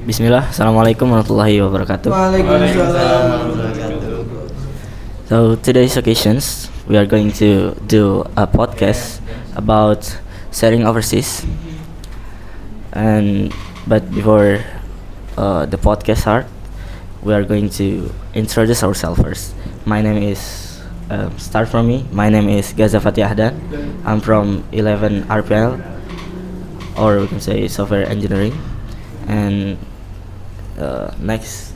Bismillah, Assalamualaikum warahmatullahi wabarakatuh. So today's occasions, we are going to do a podcast about sharing overseas. And but before the podcast start, we are going to introduce ourselves first. My name is start from me. My name is Gaza Fatih Ahdan. I'm from 11 RPL, or we can say software engineering. And next.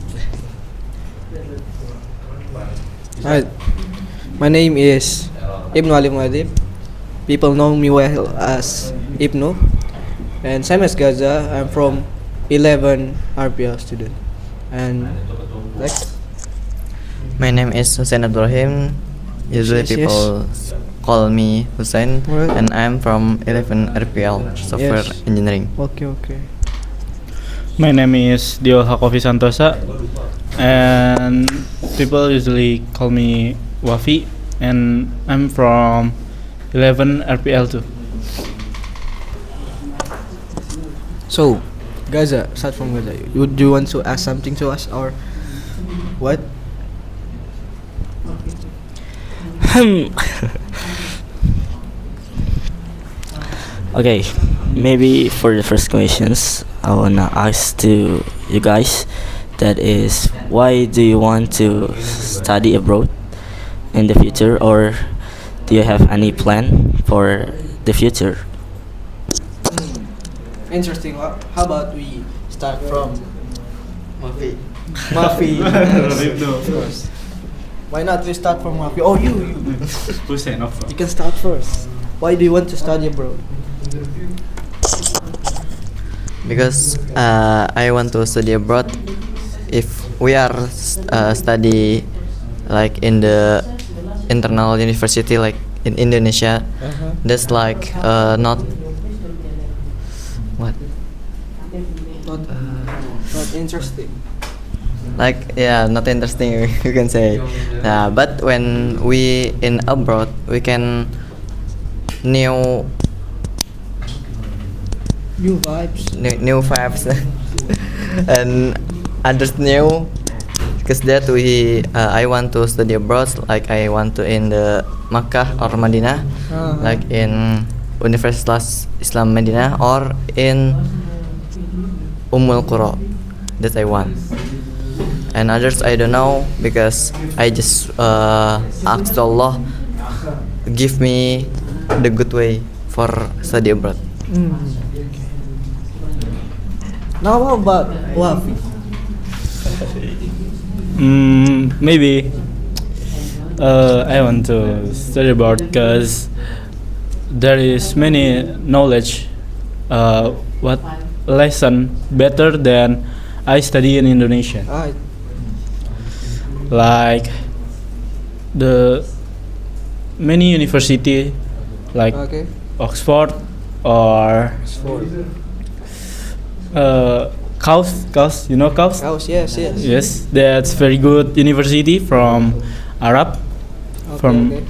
Hi, my name is Ibnu Ali Muadib. People know me well as Ibnu. And same as Gaza, I'm from 11 RPL student. And next. My name is Hussein Abdurrahim. Usually Yes, people call me Hussein, Alright. and I'm from 11 RPL Software Yes. Engineering. Okay. My name is Dio Hakofi Santosa, and people usually call me Wafi, and I'm from 11 RPL too. So, Gaza, start from Gaza. Do you want to ask something to us or what? Okay, maybe for the first questions, I wanna ask to you guys. That is, why do you want to study abroad in the future, or do you have any plan for the future? Interesting. How about we start from Mafi? Mafi. Of course. Why not we start from Mafi? Oh, you. Hussein of You can start first. Why do you want to study abroad? Because I want to study abroad. If we are study like in the internal university like in Indonesia, that's like not what Not interesting. like not interesting you can say. But when we in abroad we can new New vibes. new vibes and others new, because that we I want to study abroad, like I want to in the Makkah or Madinah, like in Universitas Islam Madinah or in Ummul Qura, that I want. And others I don't know, because I just asked Allah give me the good way for study abroad. Now how about Wafi? Maybe I want to study abroad because there is many knowledge, what lesson better than I study in Indonesia. Like the many university like Okay. Oxford or KAUS, you know KAUS? House, yes. Yes, that's very good university from Arab. From Okay.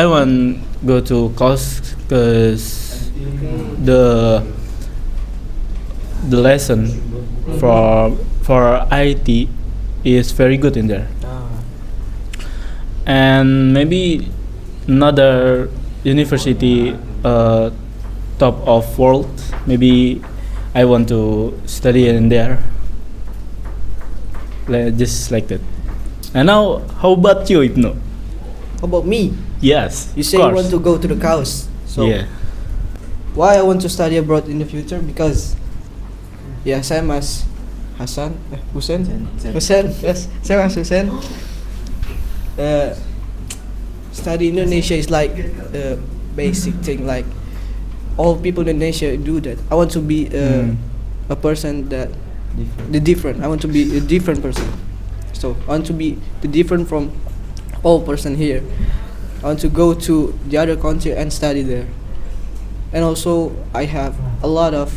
I want go to KAUS because the lesson for IT is very good in there. And maybe another university top of world, maybe I want to study in there, just like that. And now how about you, Ibnu? How about me? Yes, You of say you course. want to go to the coast. So Yeah. why I want to study abroad in the future? Because same as Hussein. Yes, same as Hussein. Study in Indonesia is like basic thing. Like all people in Indonesia do that. I want to be a person that the different. I want to be a different person. So I want to be the different from all person here. I want to go to the other country and study there. And also I have a lot of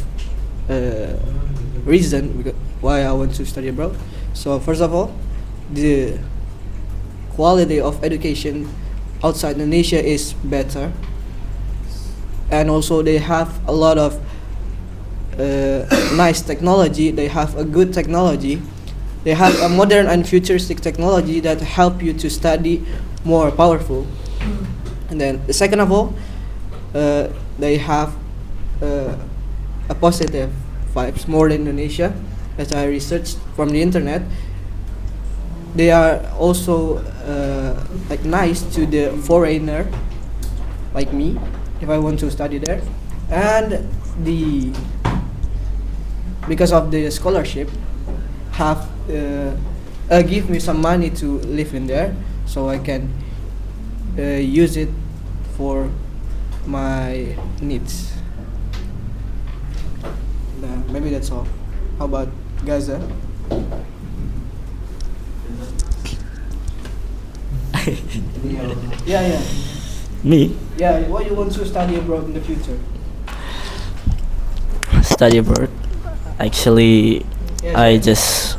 reason why I want to study abroad. So first of all, the quality of education outside Indonesia is better, and also they have a lot of nice technology. They have a good technology. They have a modern and futuristic technology that help you to study more powerful. And then the second of all, they have a positive vibes more than Indonesia, as I researched from the internet. They are also like nice to the foreigner, like me, if I want to study there, and the because of the scholarship, have give me some money to live in there, so I can use it for my needs. Maybe that's all. How about Gaza? Yeah. Me? Yeah, what you want to study abroad in the future? Study abroad. Actually, Yes. I just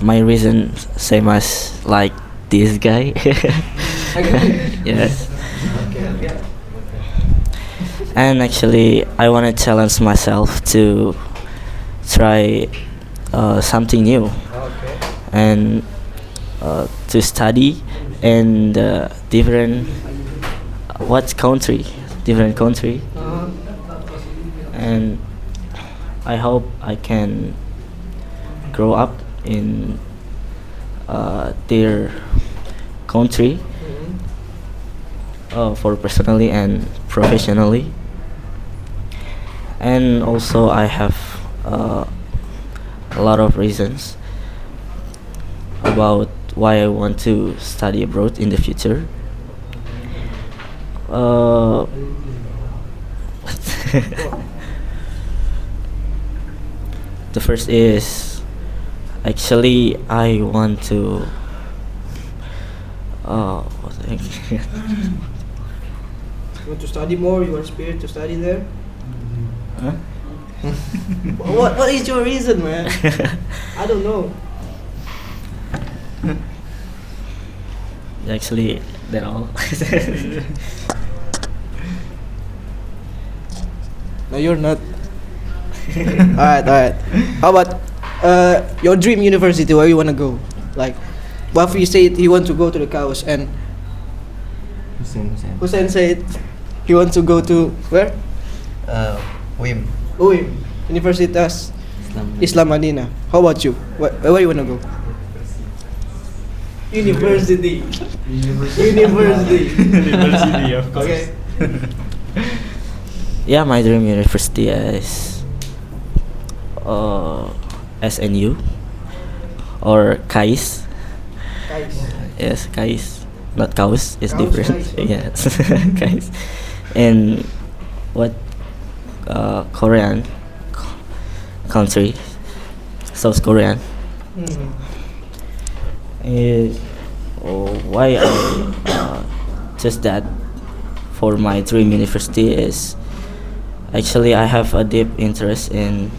my reason same as like this guy. Yes. And actually, I want to challenge myself to try something new and to study in the different different country, and I hope I can grow up in their country for personally and professionally. And also I have a lot of reasons about why I want to study abroad in the future. The first is actually I want to what the heck? You want to study more? You want spirit to study there? Huh? What is your reason, man? I don't know. Actually, they're all. No, you're not. Alright. How about your dream university? Where you wanna go? Like, Wafi said he want to go to the cows, and Hussein said he wants to go to where? WIM. UIM, Universitas Islam Madinah. How about you? Where you wanna go? University. University, of course. Okay. Yeah, my dream university is SNU or KAIS. Guys. Yes, KAIS, not KAUS. It's KAUS, different. KAIS, okay. Yes, KAIS. And what Korean country, South Korean. Why I choose that for my dream university is actually I have a deep interest in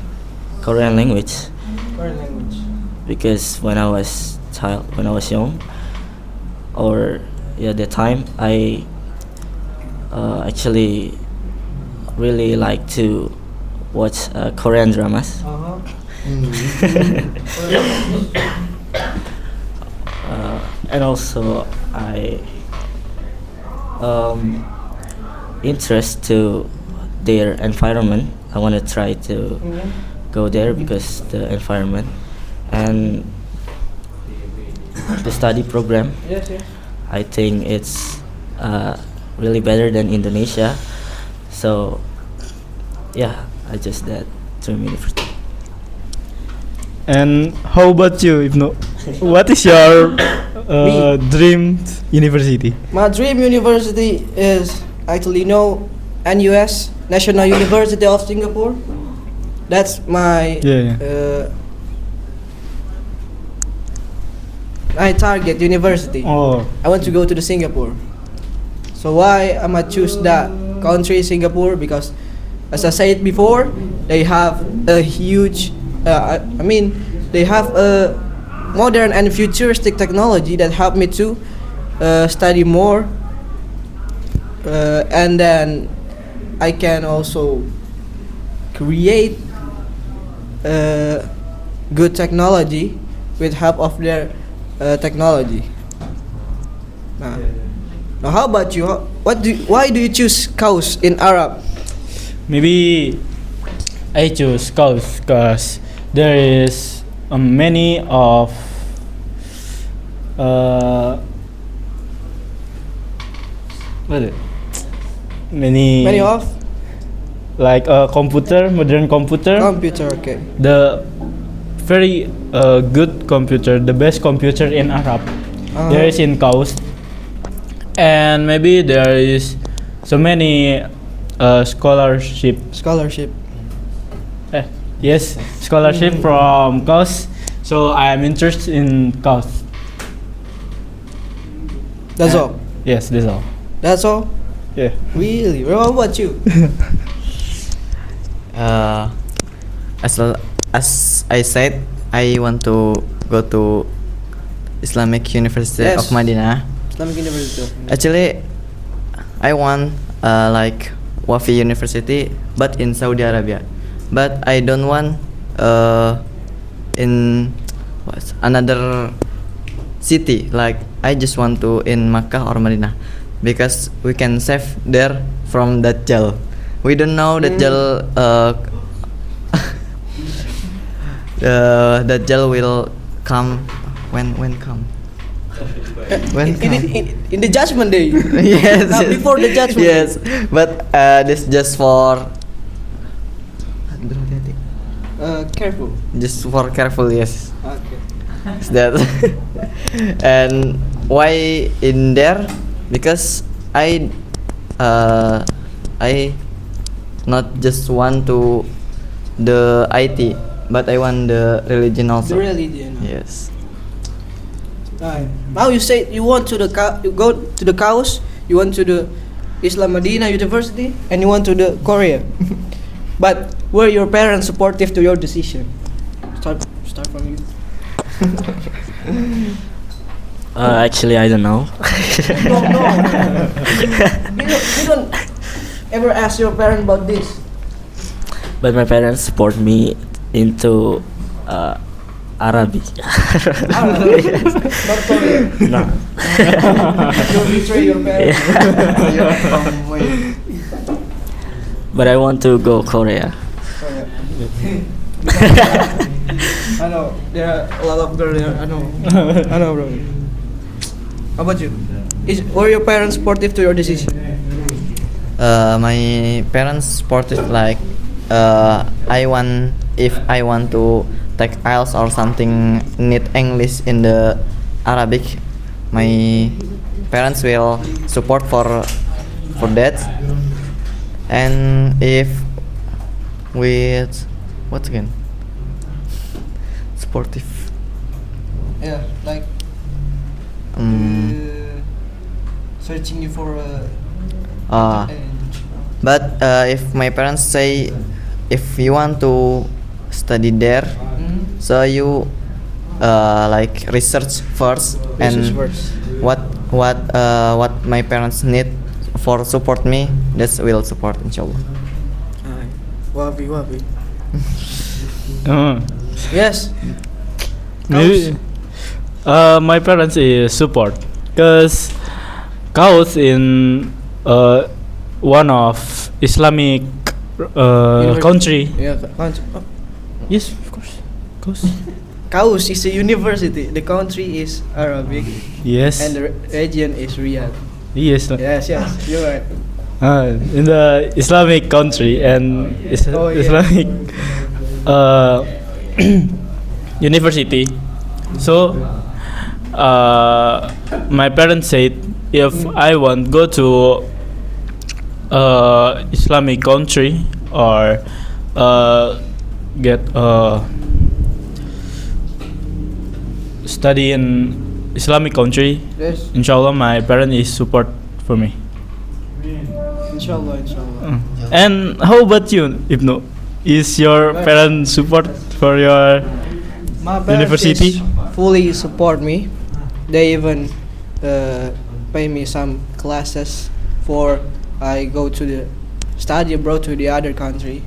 Korean language Korean language. because when I was young, or the time I actually really like to watch Korean dramas. And also I interest to their environment. I want to try to go there because the environment and the study program. Yes. I think it's really better than Indonesia. So yeah, I just that dream university. And how about you, Ibnu? What is your dream university? My dream university is actually NUS, National University of Singapore. That's my my target university. Oh, I want to go to the Singapore. So why am I choose that country, Singapore? Because as I said before, they have a huge. They have a modern and futuristic technology that help me to study more, and then I can also create good technology with help of their technology. Now, now how about you? Why do you choose Kaus in Arab? Maybe I choose Kaus because there is many of what is it? Many Of like a computer, modern computer. computer, okay. The very good computer, the best computer in Arab. There is in Kaus, and maybe there is so many scholarship. Scholarship. Yes, scholarship from Kaus. So I am interested in Kaus. That's all. Yes, that's all. That's all. Yeah. Really? What about you? As I said, I want to go to Islamic University Yes. of Madinah. Islamic University. Actually, I want like Wafi University, but in Saudi Arabia. But I don't want in another city. Like I just want to in Makkah or Madinah, because we can save there from Dajjal. We don't know Dajjal. Dajjal will come when come. When come? In the judgment day. Yes. Not before the judgment. Yes, but this just for Careful. just for careful. Yes, Okay. is that. And why in there? Because I not just want to the IT, but I want the religion The also. religion. Yes. Right. Now you say you want to you go to the Kaus, you want to the Islam Madinah University, and you want to the Korea. But were your parents supportive to your decision? Start from you. Actually, I don't know. No. You don't ever ask your parents about this. But my parents support me into Arabic. Not Korea. No. You betray your parents. But I want to go Korea. I know there are a lot of girls there. I know, bro. How about you? Were your parents supportive to your decision? My parents supported like if I want to take IELTS or something need English in the Arabic, my parents will support for that. And if with what again? Sportive. Yeah, like searching you for But if my parents say if you want to study there, so you like research first and what my parents need for support me, that will support inshallah. Wabi. Uh, Yes. maybe my parents is support because Kaus in one of Islamic country. Yeah, country. Yes, of course. Kaus. Kaus is a university. The country is Arabic, Yes. and the region is Riyadh. Yes. Yes, you're right. In the Islamic country and Oh, yeah. Islamic university. So my parents said if I want go to Islamic country or get study in Islamic country, Yes, inshallah my parents is support for me. inshallah. And how about you, Ibnu? Is your parents support for your My parents University? is fully support me. They even pay me some classes for I go to the study abroad to the other country.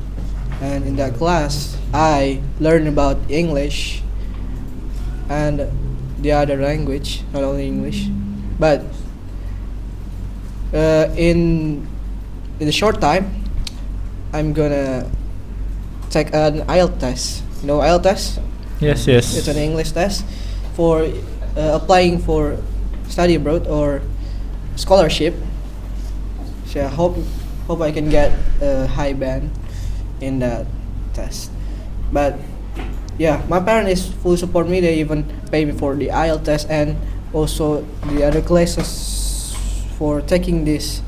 and in that class I learned about English and the other language, not only English. But in a short time, I'm gonna take an IELTS test. You know IELTS test? Yes, yes. It's an English test for applying for study abroad or scholarship. So I hope I can get a high band in that test. But yeah, my parents is fully support me. They even pay me for the IELTS test and also the other classes for taking this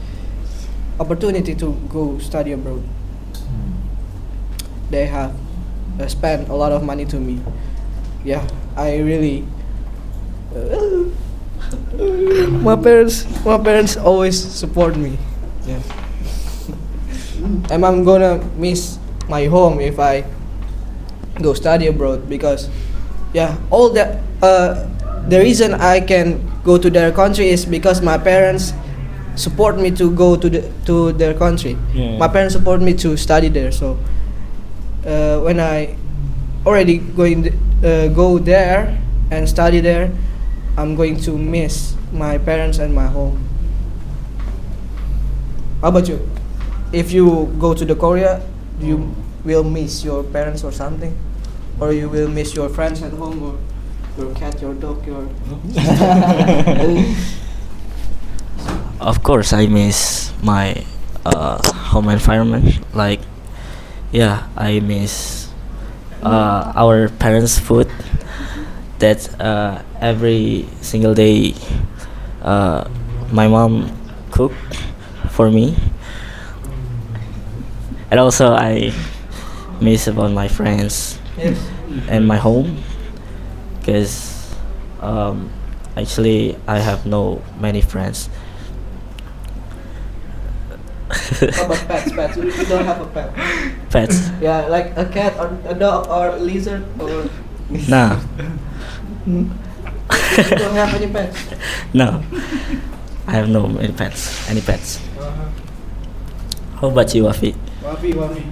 opportunity to go study abroad. They have spent a lot of money to me. Yeah, I really. My parents always support me. Yeah. And I'm gonna miss my home if I go study abroad because, yeah, all that. The reason I can go to their country is because my parents support me to go to their country. Yeah. My parents support me to study there. So when I already go there and study there, I'm going to miss my parents and my home. How about you? If you go to the Korea, you will miss your parents or something, or you will miss your friends at home, or your cat, your dog, your. Of course, I miss my home environment. Like, yeah, I miss our parents' food. That every single day, my mom cook for me, and also I miss about my friends Yes. and my home, because actually I have no many friends. How about pets? Pets. You don't have a pet. Pets? Yeah, like a cat or a dog or a lizard or. No, You don't have any pets. no. I have no any pets. Any pets? How about you, Wafi? Wafi.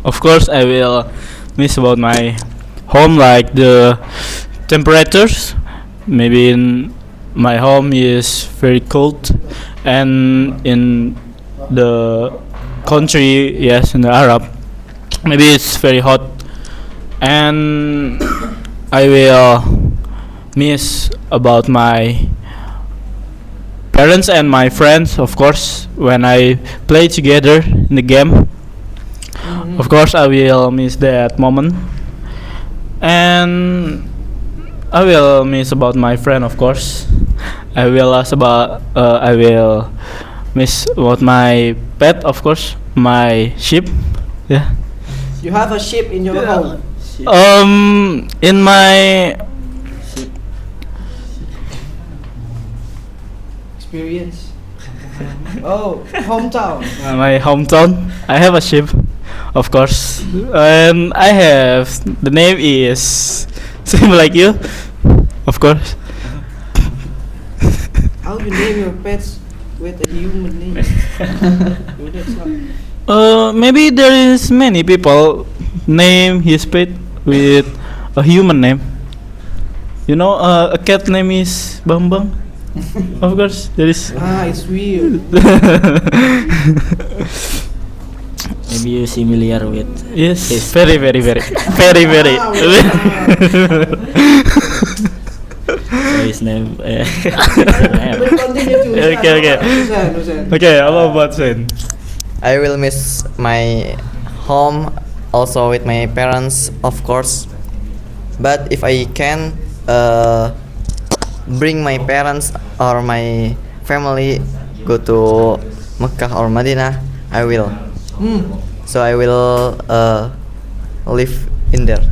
Of course, I will miss about my home, like the temperatures. Maybe in my home is very cold, and in the country, yes, in the Arab, maybe it's very hot, and I will miss about my parents and my friends, of course, when I play together in the game. Of course, I will miss that moment, and I will miss about my friend. Of course, I will ask about. I will miss about my pet. Of course, my sheep. Yeah. You have a sheep in your home. In my Experience. Oh, hometown. my hometown, I have a sheep, of course, and I have the name is same like you, of course. How you name your pets with a human name? Oh, that's not. Maybe there is many people name his pet with a human name. You know, a cat name is Bambang. Of course, there is. It's weird. Maybe you familiar with Yes, his very, very, very, very, very. Wow. so his name. We'll continue to. Okay. Hussein. Okay, how about Sen? I will miss my home, also with my parents, of course. But if I can bring my parents or my family go to Mecca or Madinah, I will. So I will live in there.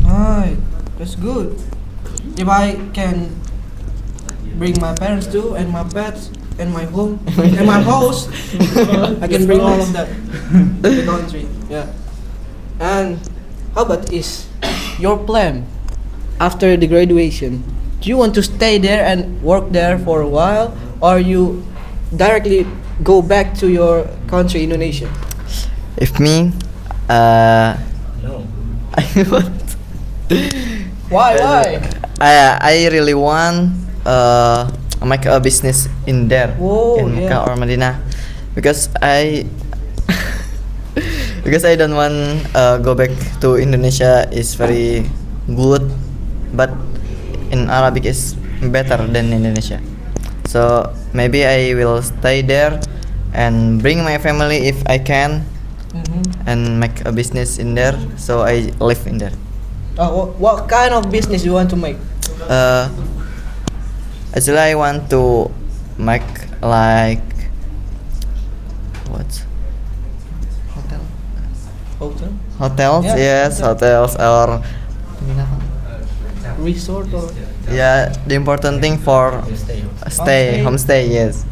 Alright, that's good. If I can bring my parents too, and my pets, and my home, and my house, I can bring all of that to the country. Yeah. And how about is your plan after the graduation? Do you want to stay there and work there for a while, or you directly go back to your country, Indonesia? If me, No. I want. Why? I really want make a business in there, Oh, in yeah. Mecca or Medina, because I because I don't want go back to Indonesia is very good, but in Arabic is better than Indonesia. So maybe I will stay there and bring my family if I can and make a business in there. So I live in there. What kind of business you want to make? Uh, Actually, I want to make like what? Hotel? Hotels, Yeah, yes, hotel. hotels or Resort or yeah. The important thing for stay, homestay, yes.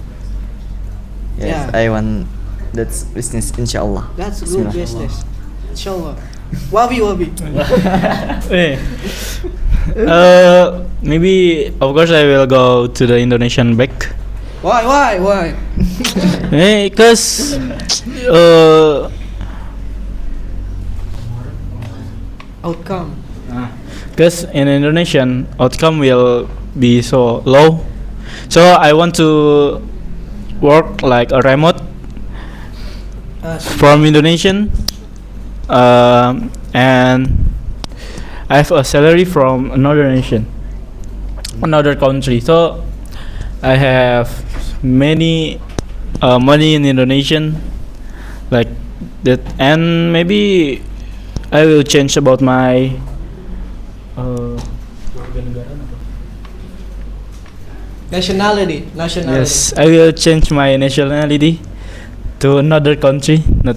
Yes, Yeah. I want that's business, inshallah. that's a good Bismillah. business. Inshallah. Wabi. Eh. Maybe of course I will go to the Indonesian back. Why? Because Outcome. in Indonesian outcome will be so low, so I want to work like a remote from Indonesian, and I have a salary from another nation, another country. So I have many money in Indonesian, like that, and maybe I will change about my Nationality. yes, I will change my nationality to another country, not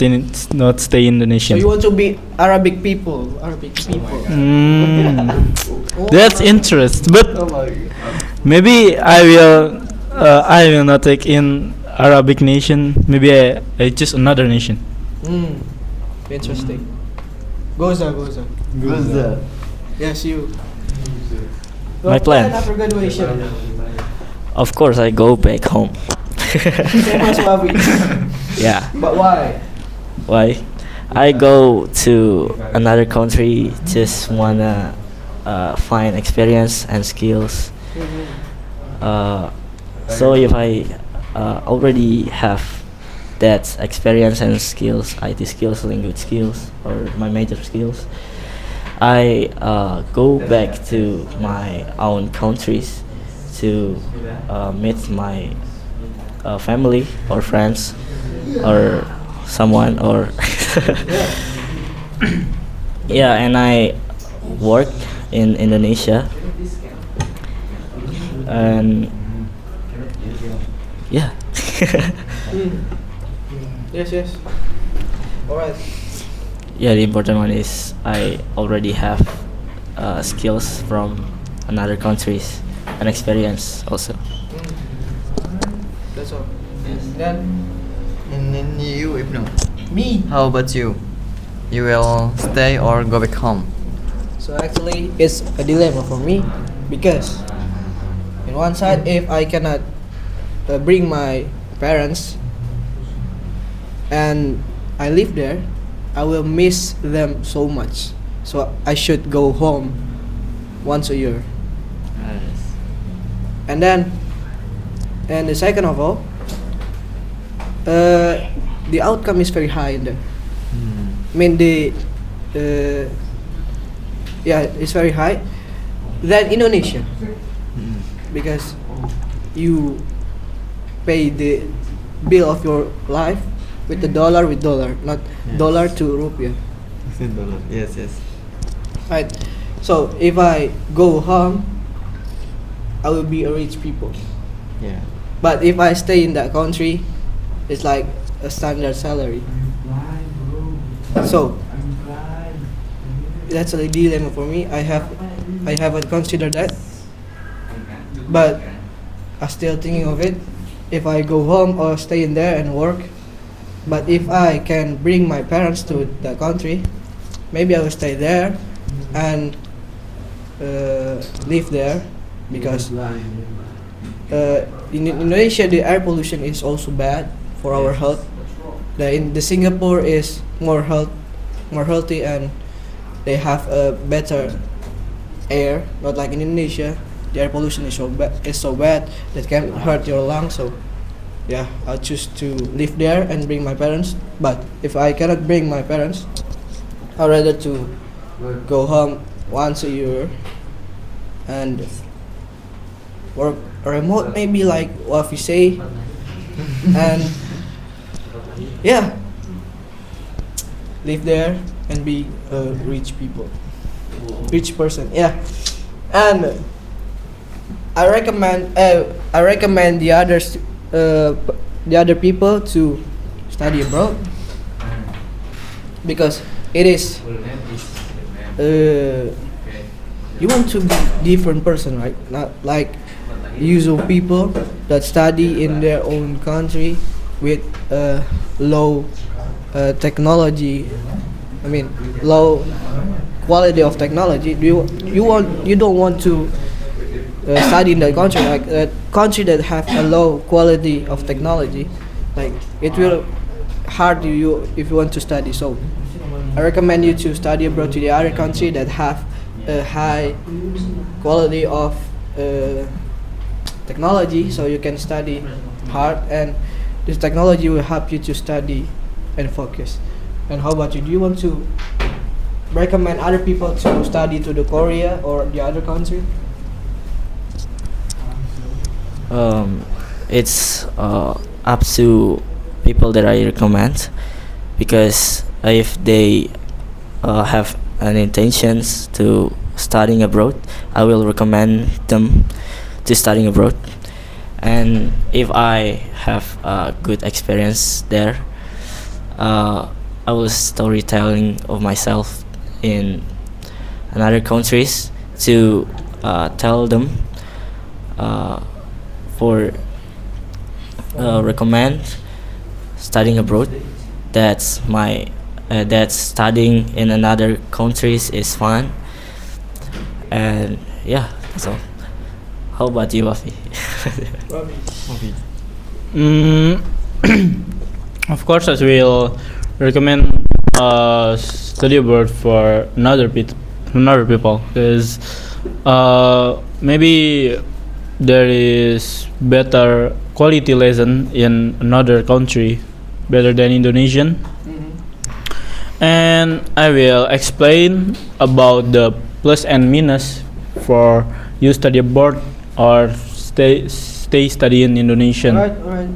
stay So Indonesian. you want to be Arabic people. That's interest, but maybe I will not take in Arabic nation. Maybe I choose another nation. Interesting. Goza. Yes, you. My Your plan. after graduation. Of course, I go back home. Same as Wabi. Yeah. But why? Why? I go to another country, just wanna find experience and skills. So if I already have that experience and skills, IT skills, language skills, or my major skills, I go back to my own countries to meet my family or friends or someone or yeah, and I work in Indonesia and yeah. Yes. Alright. Yeah, the important one is I already have skills from another countries and experience also. That's all. Then And then you, Ibnu, me. how about you? You will stay or go back home? So actually, it's a dilemma for me because, in one side, if I cannot bring my parents and I live there, I will miss them so much. So I should go home once a year. And then, and the second of all, the outcome is very high in there. I mean yeah, it's very high than Indonesia because you pay the bill of your life with the dollar, not dollar to rupiah. Yes. Right. So if I go home, I will be a rich people. Yeah. But if I stay in that country, it's like a standard salary. So that's a dilemma for me. I haven't considered that, but I'm still thinking of it. If I go home or stay in there and work, but if I can bring my parents to the country, maybe I will stay there and live there because in Indonesia the air pollution is also bad for our health. The Singapore is more more healthy, and they have a better air. Not like in Indonesia, the air pollution is so bad that can hurt your lungs. So yeah, I'll choose to live there and bring my parents. But if I cannot bring my parents, I'd rather to go home once a year and work remote, maybe like what we say, and yeah, live there and be a rich person. Yeah, and I recommend the other people to study abroad because it is you want to be different person, right? Not like usual people that study in their own country with low technology. I mean, low quality of technology. You don't want to study in that country, like a country that have a low quality of technology. Like it will hard you if you want to study. So I recommend you to study abroad to the other country that have a high quality of technology, so you can study hard, and this technology will help you to study and focus. And how about you? Do you want to recommend other people to study to the Korea or the other country? It's up to people that I recommend, because if they have an intentions to studying abroad, I will recommend them to studying abroad. And if I have a good experience there, I will storytelling of myself in another countries to tell them for recommend studying abroad. That's my that studying in another countries is fun, and yeah, that's all. How about you, Wafi? Mm, of course, I will recommend study abroad for another people, because maybe there is better quality lesson in another country better than Indonesian. And I will explain about the plus and minus for you study abroad or stay study in Indonesian. Alright.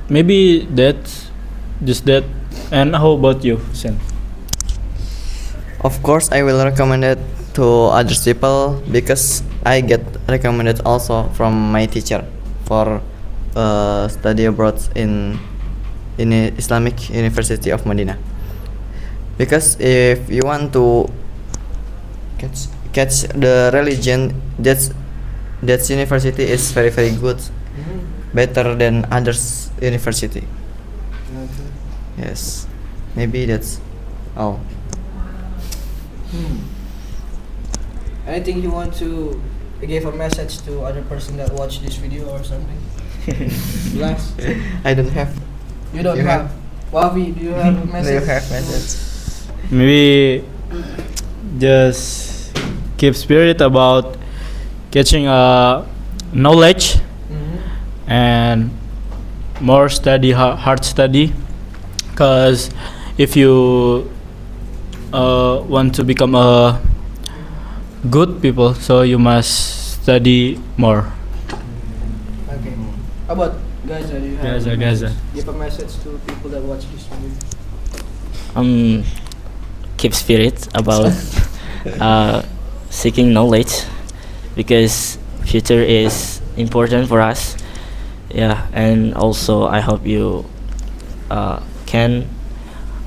Maybe that's just that. And how about you, Sen? Of course, I will recommend it to other people because I get recommended also from my teacher for study abroad in Islamic University of Medina. Because if you want to catch the religion, that university is very good, better than others university. Yes, maybe that's all. Anything you want to give a message to other person that watch this video or something? Last. I don't have. You don't You have. Wafi, do you have a Do message? you have message? Maybe just keep spirit about catching knowledge and more study, hard study, because if you want to become a good people, so you must study more. Okay. How about Gaza? Do you have Gaza, a Gaza. message? Give a message to people that watch this video. Keep spirit about seeking knowledge, because future is important for us. Yeah, and also I hope you can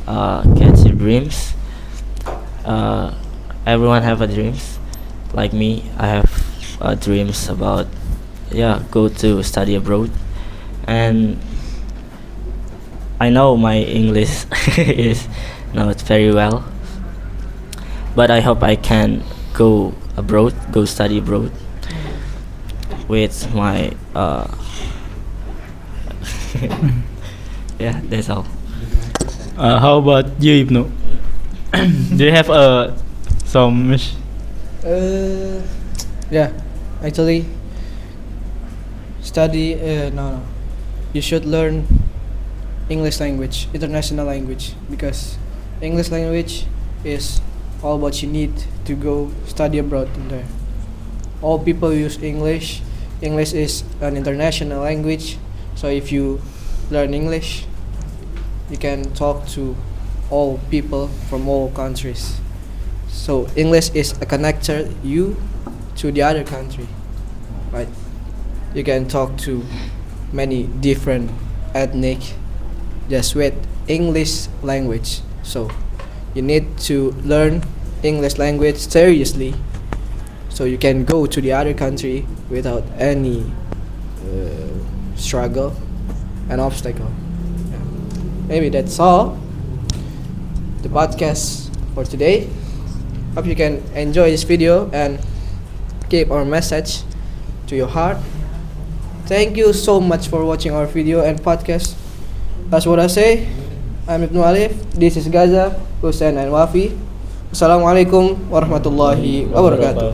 catch your dreams. Everyone have a dreams. Like me, I have dreams about go to study abroad, and I know my English is not very well, but I hope I can go study abroad with my Yeah, that's all. How about you, Ibnu? Do you have some? Yeah, actually, study. No, no. You should learn English language, international language, because English language is all what you need to go study abroad in there. All people use English. English is an international language, so if you learn English, you can talk to all people from all countries. So English is a connector you to the other country, right? You can talk to many different ethnic just with English language. So you need to learn English language seriously, so you can go to the other country without any struggle and obstacle. Yeah. Maybe that's all the podcast for today. Hope you can enjoy this video and keep our message to your heart. Thank you so much for watching our video and podcast. That's what I say. I'm Ibnu Alif. This is Gaza, Hussein, and Wafi. Assalamualaikum warahmatullahi wabarakatuh.